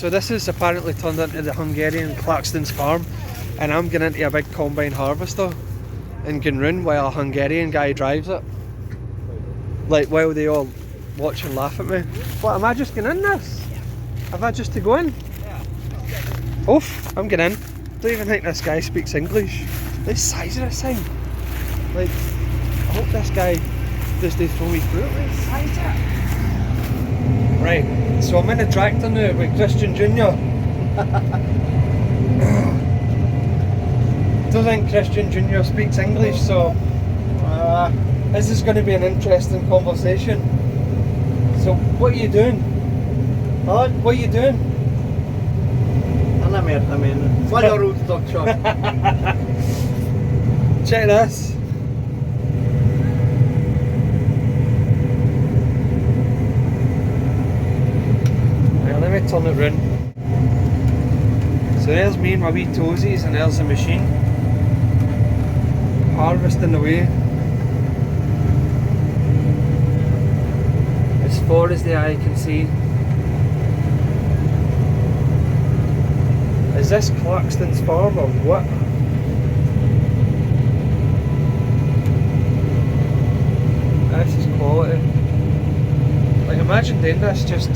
So this is apparently turned into the Hungarian Claxton's farm, and I'm getting into a big combine harvester in Gunrun while a Hungarian guy drives it. Like while they all watch and laugh at me. What, am I just getting in this? Have I just to go in? Oof, I'm getting in. Don't even think this guy speaks English. The size of this thing. Like, I hope this guy does they throw me through it. The size of it. Right, so I'm in a tractor now with Christian Jr. Don't think Christian Jr. speaks English, so this is going to be an interesting conversation. So, what are you doing? Huh? What are you doing? Nem értem én. Magyarul tudok csak. Check this. Right, let me turn it round. So there's me and my wee toesies, and there's the machine harvesting away as far as the eye can see. Is this Claxton's farm or what? This is quality. Like, imagine doing this just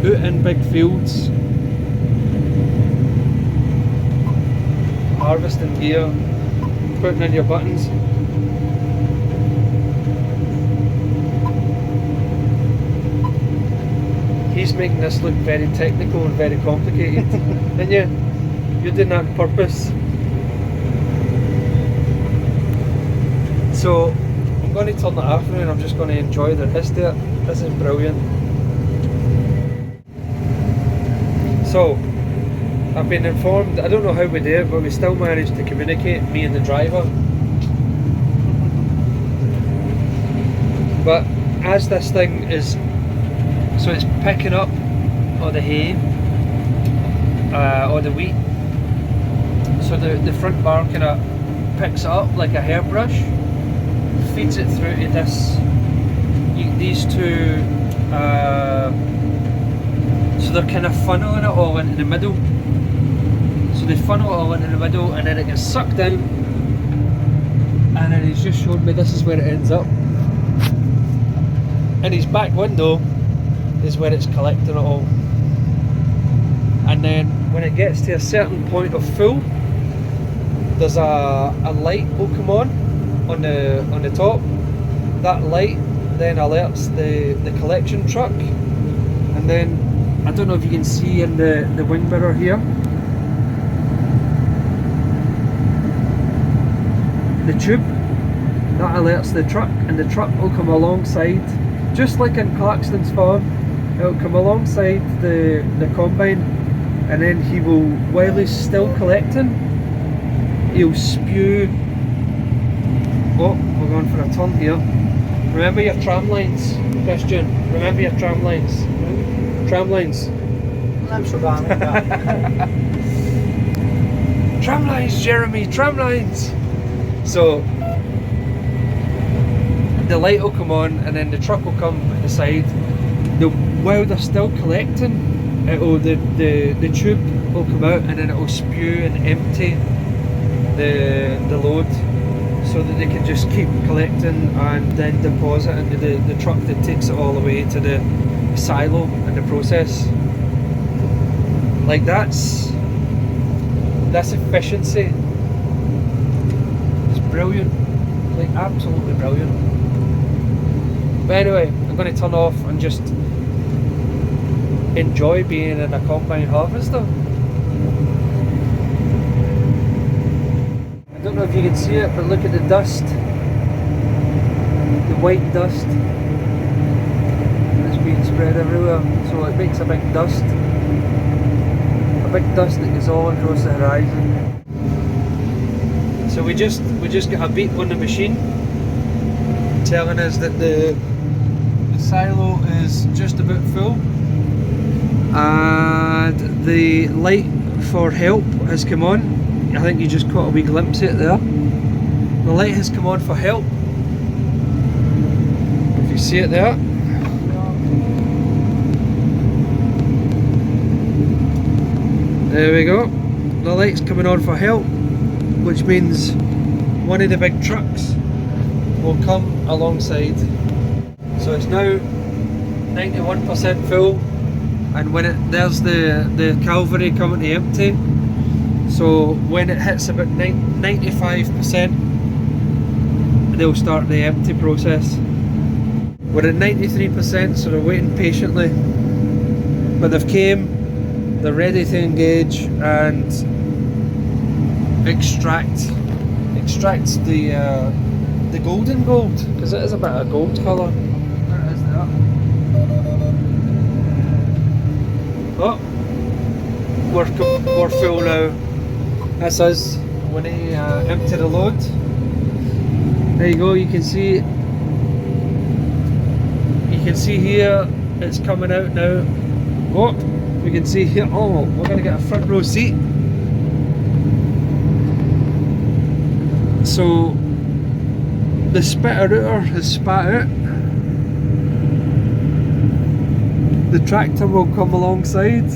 out in big fields, harvesting gear, putting in your buttons. He's making this look very technical and very complicated, and you're doing that on purpose. So I'm going to turn it off now and I'm just going to enjoy the rest of it. This is brilliant. So I've been informed, I don't know how we do it, but we still managed to communicate, me and the driver. But as this thing is, so it's picking up all the hay, or the wheat. So the front bar kind of picks it up like a hairbrush, feeds it through to this, these two, so they're kind of funneling it all into the middle. So they funnel it all into the middle and then it gets sucked in, and then he's just showed me this is where it ends up. And his back window is where it's collecting it all, and then when it gets to a certain point of full, there's a light will come on the top. That light then alerts the collection truck, and then I don't know if you can see in the wing mirror here, the tube that alerts the truck, and the truck will come alongside, just like in Claxton's farm. It'll come alongside the combine, and then he will, while he's still collecting, he'll spew. Oh, we're going for a turn here. Remember your tram lines, Christian. Remember your tram lines. Tram lines. Nem sokan. Tram lines, Jeremy, tram lines. So the light will come on, and then the truck will come at the side. While they're still collecting, the tube will come out, and then it will spew and empty the load, so that they can just keep collecting and then deposit into the truck that takes it all the way to the silo and the process. Like that's efficiency. It's brilliant, like absolutely brilliant. But anyway, I'm going to turn off and just enjoy being in a combine harvester. I don't know if you can see it, but look at the dust, the white dust that's being spread everywhere. So it makes a big dust that goes all across the horizon. So we just got a beep on the machine telling us that the silo is just about full, and the light for help has come on. I think you just caught a wee glimpse of it there. The light has come on for help, if you see it there. There we go. The light's coming on for help, which means one of the big trucks will come alongside. So it's now 91% full, and when there's the Calvary coming to empty. So when it hits about 95%, they'll start the empty process. We're at 93%, so they're waiting patiently. But they've came, they're ready to engage and extract the golden gold, because it is a bit of a gold colour. There it is there. Oh, we're full now. This is when he empty the load. There you go. You can see here it's coming out now. Oh, we can see here. Oh, we're gonna get a front row seat. So the spitter has spat out. The tractor will come alongside.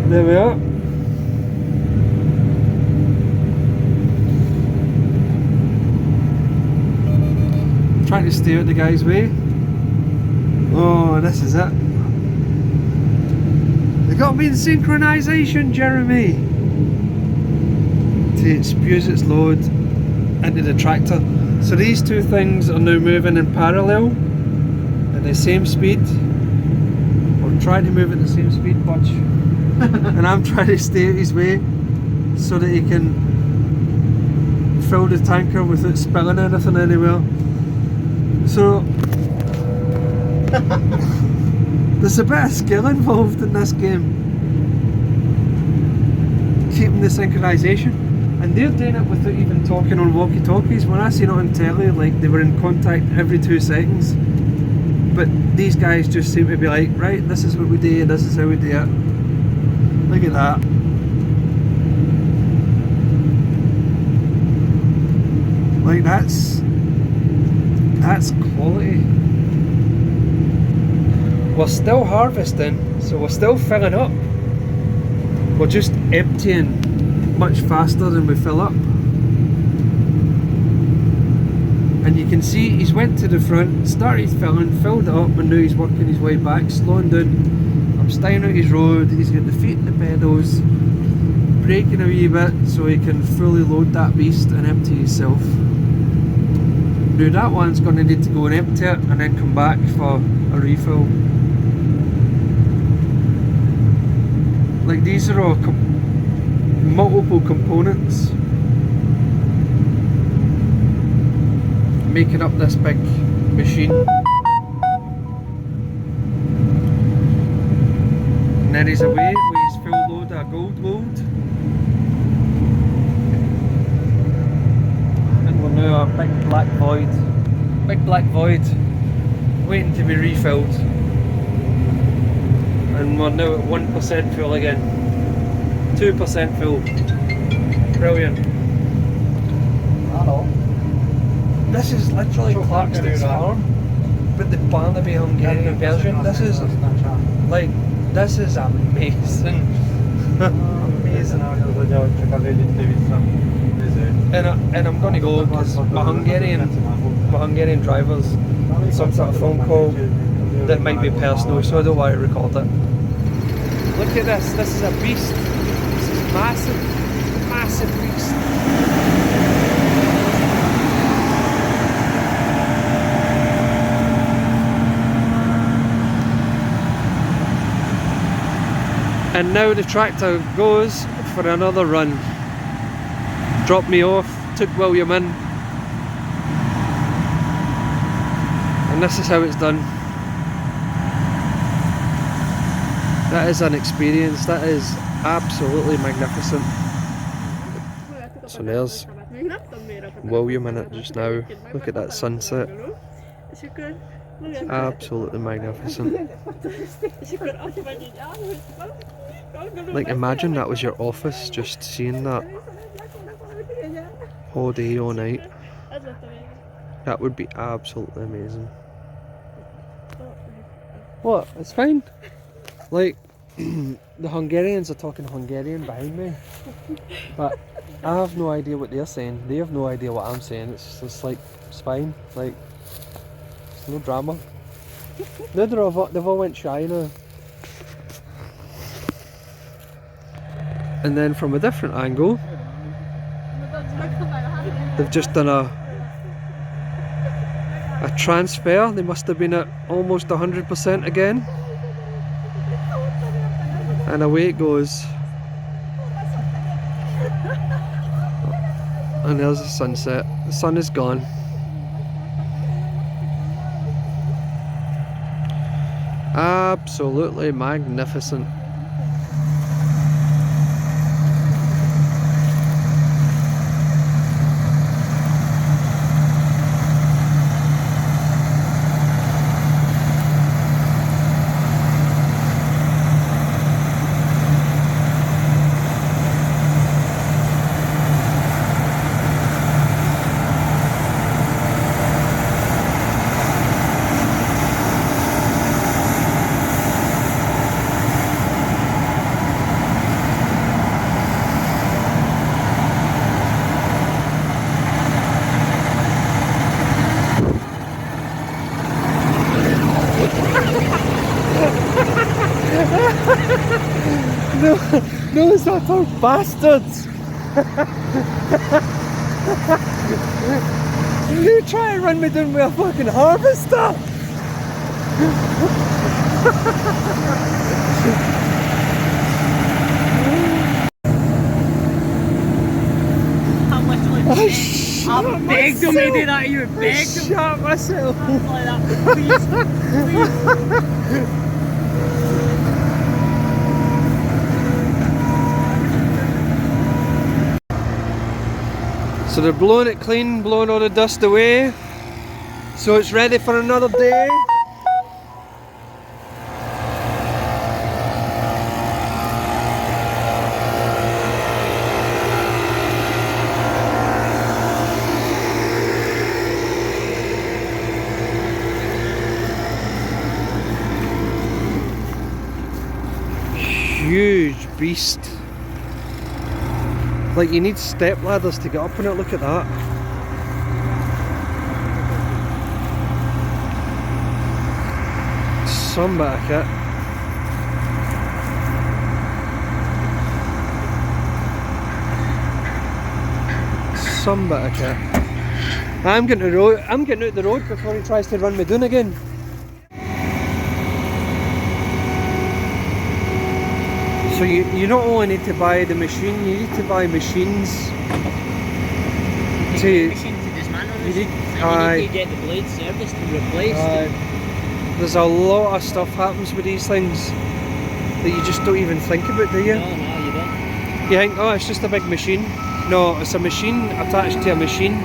There we are. Trying to stay out the guy's way. Oh, this is it. They got me in synchronization, Jeremy. It spews its load into the tractor. So these two things are now moving in parallel at the same speed. We're trying to move at the same speed, Butch. And I'm trying to stay out his way so that he can fill the tanker without spilling anything anywhere. So there's a bit of skill involved in this game, keeping the synchronization, and they're doing it without even talking on walkie-talkies. When I seen it on telly, like they were in contact every 2 seconds, but these guys just seem to be like, right, this is what we do, this is how we do it. Look at that. Like that's quality. We're still harvesting, so we're still filling up. We're just emptying much faster than we fill up. And you can see he's went to the front, started filling, filled it up, and now he's working his way back, slowing down. I'm staying out his road, he's got the feet in the pedals, braking a wee bit so he can fully load that beast and empty himself. Now that one's going to need to go and empty it and then come back for a refill. Like these are all multiple components making up this big machine. And then he's away with his full load of gold load. And we're now a big black void waiting to be refilled. And we're now at 1% full again. 2% full. Brilliant. Hello. This is literally Clarkston's farm, but the Barnaby Hungarian version. This is amazing. Amazing. And I'm gonna go because my Hungarian driver's some sort of phone call that might be personal, so I don't want to record it. Look at this. This is a beast. This is massive, massive beast. And now the tractor goes for another run. Dropped me off, took William in, and this is how it's done. That is an experience, that is absolutely magnificent. So there's William in it just now. Look at that sunset. It's absolutely magnificent. Like imagine that was your office, just seeing that all day, all night. That would be absolutely amazing. What? It's fine. Like, the Hungarians are talking Hungarian behind me, but I have no idea what they're saying. They have no idea what I'm saying. It's just like, it's fine. Like, no drama. They've all went shy now. And then from a different angle, they've just done a transfer. They must have been at almost 100% again. And away it goes. And there's the sunset. The sun is gone. Absolutely magnificent. No, those are bastards! You try and run me down with a fucking harvester! I begged him to do that, you begged him. Shot myself! Like that, please. So they're blowing it clean, blowing all the dust away, so it's ready for another day. Huge beast. Like, you need step ladders to get up on it, look at that. Some bit of kit. Some bit of kit. I'm getting out the road before he tries to run me down again. So you not only need to buy the machine, you need to buy machines to dismantle you need, and you need to get the blade serviced and replaced. There's a lot of stuff happens with these things that you just don't even think about, do you? No, you don't. You think, oh, it's just a big machine. No, it's a machine attached to a machine,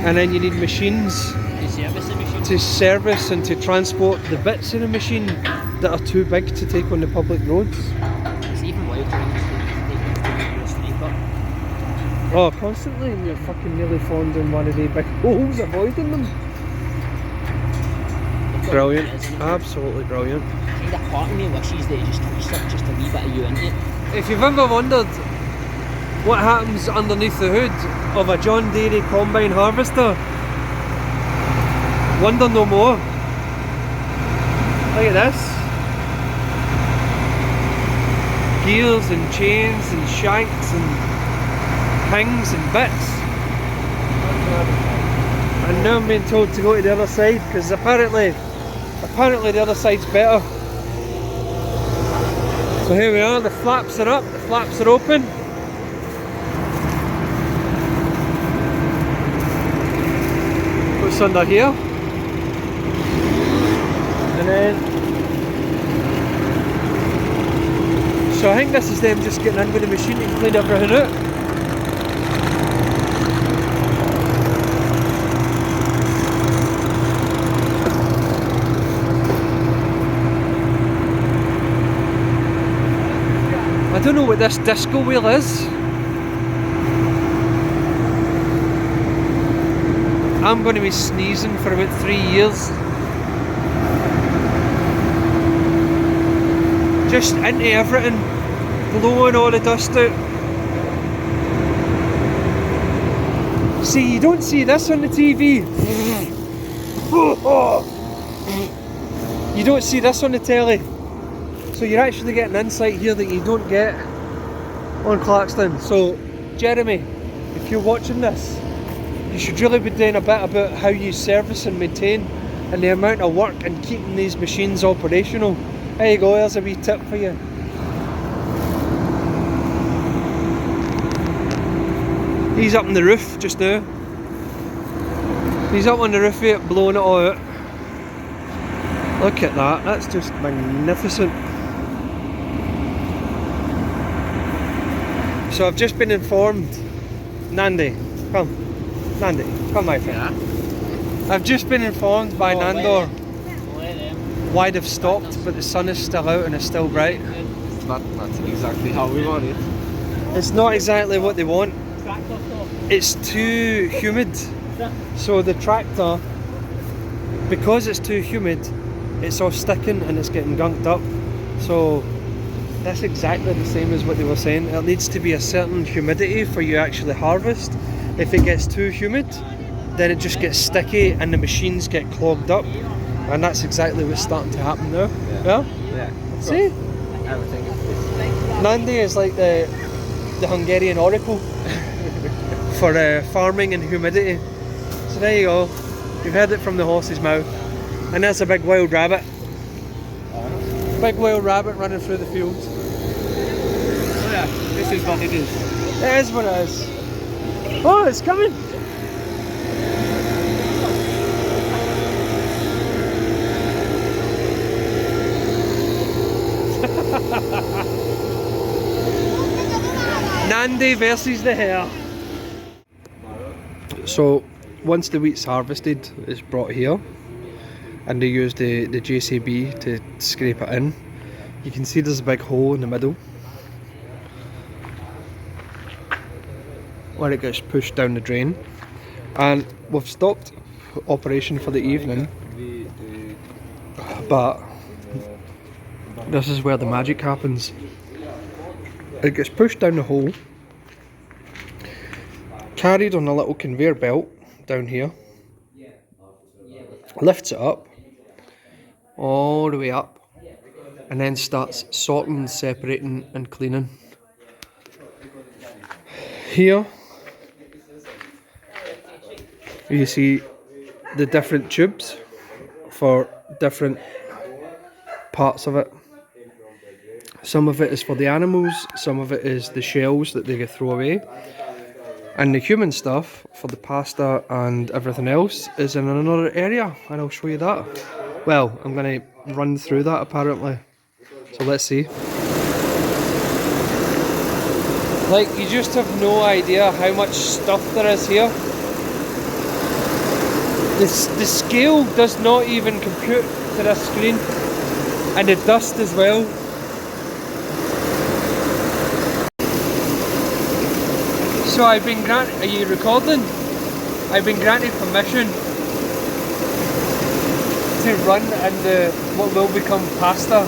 and then you need machines To service the machine. to service and to transport the bits of the machine that are too big to take on the public roads. It's even wilder to take your street cut. Oh, constantly, and you're fucking nearly falling down one of the big holes, avoiding them. Brilliant, absolutely brilliant. Kind of part of me wishes that you just slipped just a wee bit of you into it. If you've ever wondered what happens underneath the hood of a John Deere combine harvester, wonder no more. Look at this. Gears and chains and shanks and pings and bits. And now I'm being told to go to the other side because apparently the other side's better. So here we are, the flaps are up, the flaps are open. What's under here? And then, so I think this is them just getting in with the machine and clean everything out. I don't know what this disco wheel is. I'm going to be sneezing for about 3 years. just into everything, blowing all the dust out. See, you don't see this on the TV. You don't see this on the telly. So you're actually getting insight here that you don't get on Claxton. So Jeremy, if you're watching this, you should really be doing a bit about how you service and maintain and the amount of work in keeping these machines operational. There you go, there's a wee tip for you. He's up on the roof just now. He's up on the roof here, blowing it all out. Look at that, that's just magnificent. So I've just been informed, Nandi, come my friend. Yeah. I've just been informed by Nandor why they've stopped, but the sun is still out and it's still bright. It's not exactly how we want it. It's not exactly what they want. It's too humid. So the tractor, because it's too humid, it's all sticking and it's getting gunked up. So that's exactly the same as what they were saying. It needs to be a certain humidity for you actually harvest. If it gets too humid, then it just gets sticky and the machines get clogged up. And that's exactly what's starting to happen now. Yeah? Yeah. See? Everything is Nandi is like the Hungarian oracle for farming and humidity. So there you go. You've heard it from the horse's mouth. And there's a big wild rabbit. Big wild rabbit running through the fields. Oh yeah, this is what it is. It is what it is. Oh, it's coming! Nandi versus the hare. So once the wheat's harvested, it's brought here and they use the JCB to scrape it in. You can see there's a big hole in the middle where it gets pushed down the drain, and we've stopped operation for the evening, but this is where the magic happens. It gets pushed down the hole, carried on a little conveyor belt down here, lifts it up all the way up, and then starts sorting, separating and cleaning. Here you see the different tubes for different parts of it. Some of it is for the animals, some of it is the shells that they throw away, and the human stuff for the pasta and everything else is in another area, and I'll show you that. Well, I'm going to run through that apparently, so let's see. Like, you just have no idea how much stuff there is here. The scale does not even compute to this screen, and the dust as well. So I've been granted, are you recording? I've been granted permission to run in the what will become pasta.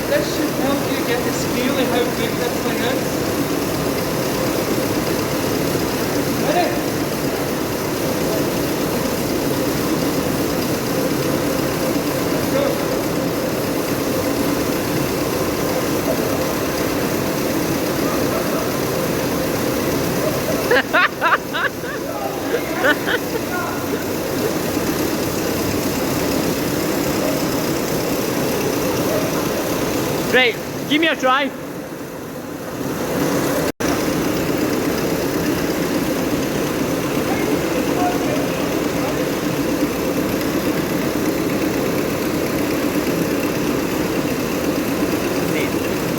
This should help you get the scale of how big this thing is. Ready? Let's go. Right, give me a try.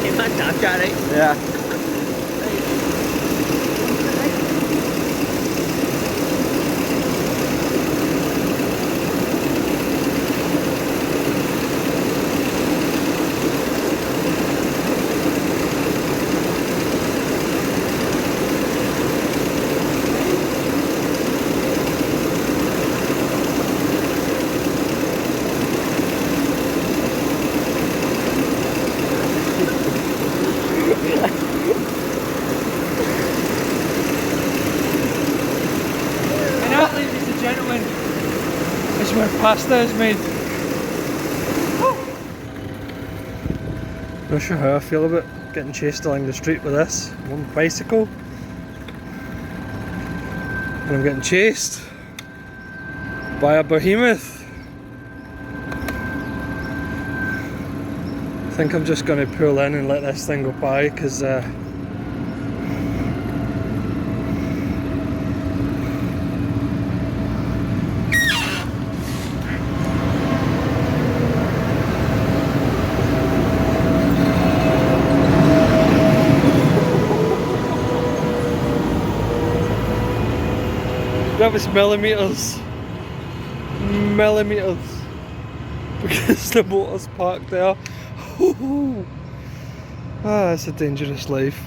Get my top shot, right? Yeah. is where pasta is made. Not sure how I feel about getting chased along the street with this. I'm on a bicycle and I'm getting chased by a behemoth. I think I'm just going to pull in and let this thing go by because that was millimetres because the motor's parked there. Ah, it's a dangerous life.